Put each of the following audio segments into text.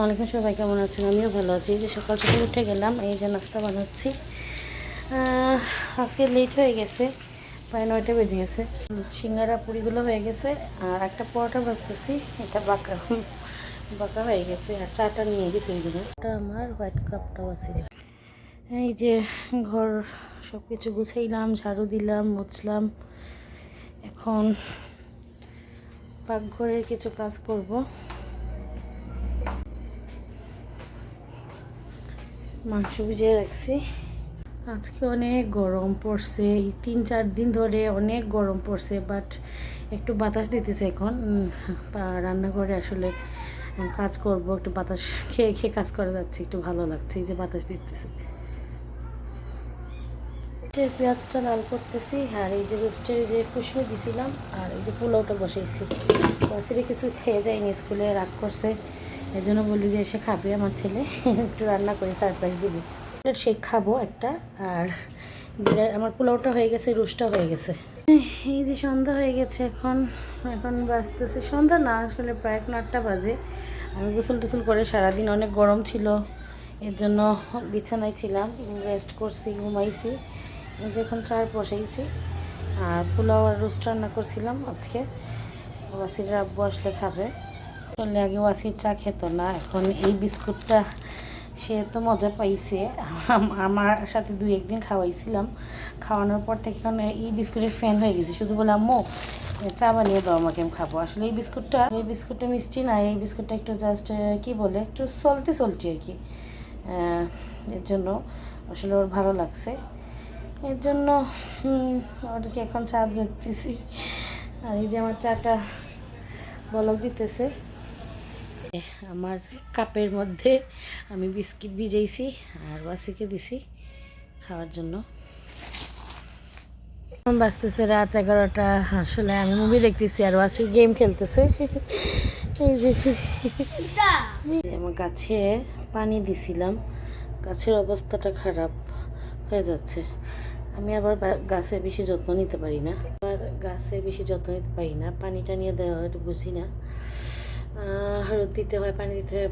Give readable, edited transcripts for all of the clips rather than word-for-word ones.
আসসালামু আলাইকুম, সবাই কেমন আছেন? আমিও ভালো আছি। এই যে সকাল সকাল উঠে গেলাম, এই যে নাস্তা বানাচ্ছি। আজকে লেট হয়ে গেছে, প্রায় 9টা বেজে গেছে। সিঙ্গারা পুরিগুলো হয়ে গেছে আর একটা পরোটা ভাজতেছি, এটা বাঁকা বাঁকা হয়ে গেছে। আর চাটা নিয়ে গেছে ওইদিকে, এটা আমার হোয়াইট কাপটাও আছে। এই যে ঘর সব কিছু গুছাইলাম, ঝাড়ু দিলাম, মুছলাম। এখন পাকঘরের কিছু কাজ করব। মাংস ভিজিয়ে রাখছি। আজকে অনেক গরম পড়ছে, এই 3-4 দিন ধরে অনেক গরম পড়ছে, বাট একটু বাতাস দিতেছে এখন। রান্নাঘরে আসলে কাজ করব, একটু বাতাস খেয়ে খেয়ে কাজ করা যাচ্ছে, একটু ভালো লাগছে এই যে বাতাস দিতেছে। পেঁয়াজটা লাল করতেছি, আর এই যে রোস্টের যে কুশমি দিছিলাম, আর এই যে পোলাওটা বসাইছি। বাসিরে কিছু খেয়ে যায়নি, স্কুলে রাগ করছে, এই জন্য বলি যে এসে খাবে আমার ছেলে, একটু রান্না করে সারপ্রাইজ দিবি। শেক খাবো একটা। আর আমার পোলাওটা হয়ে গেছে, রোস্টটা হয়ে গেছে। এই যে সন্ধ্যা হয়ে গেছে, এখন এখন বাজতেছে সন্ধ্যা না, আসলে প্রায় 8টা বাজে। আমি গোসল টোসল করে, সারাদিন অনেক গরম ছিল, এর জন্য বিছানায় ছিলাম, রেস্ট করছি, ঘুমাইছি। এই যে এখন চা বসাইছি, আর পোলাও আর রোস্ট রান্না করছিলাম আজকে। ওয়াসিরা বসলে খাবে। আসলে আগে ওয়াসির চা খেত না, এখন এই বিস্কুটটা সে তো মজা পাইছে। আমার সাথে 2-1 দিন খাওয়াইছিলাম, খাওয়ানোর পর থেকে এখন এই বিস্কুটের ফ্যান হয়ে গেছে। শুধু বলে আম্মু চা বানিয়ে দাও আমাকে, আমি খাবো। আসলে এই বিস্কুটটা মিষ্টি না, এই বিস্কুটটা একটু জাস্ট কি বলে, একটু সল্টি আর কি। এর জন্য আসলে ওর ভালো লাগছে, এর জন্য ওদেরকে এখন চা দেখতেছি। আর এই যে আমার চাটা বলক দিতেছে। আমার কাপের মধ্যে আমি বিস্কিট ভিজাইছি আর ওয়াসিকে দিছি খাওয়ার জন্য। বাজতেছে রাত 11টা। আসলে আমি মুভি দেখতেছি আর ওয়াসি গেম খেলতেছে। এই যে আমার গাছে পানি দিছিলাম, গাছের অবস্থাটা খারাপ হয়ে যাচ্ছে। আমি আবার গাছে বেশি যত্ন নিতে পারি না, পানিটা নিয়ে দেওয়া হয় বুঝি না। রোদ দিতে হয়, পানি দিতে হয়,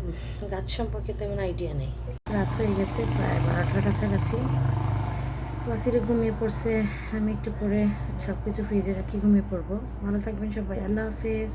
গাছ সম্পর্কে তেমন আইডিয়া নেই। রাত হয়ে গেছে, প্রায় 12টার কাছাকাছি। ওয়াসিরে ঘুমিয়ে পড়ছে, আমি একটু পরে সব কিছু ফ্রিজে রাখি ঘুমিয়ে পড়বো। ভালো থাকবেন সবাই, আল্লাহ হাফেজ।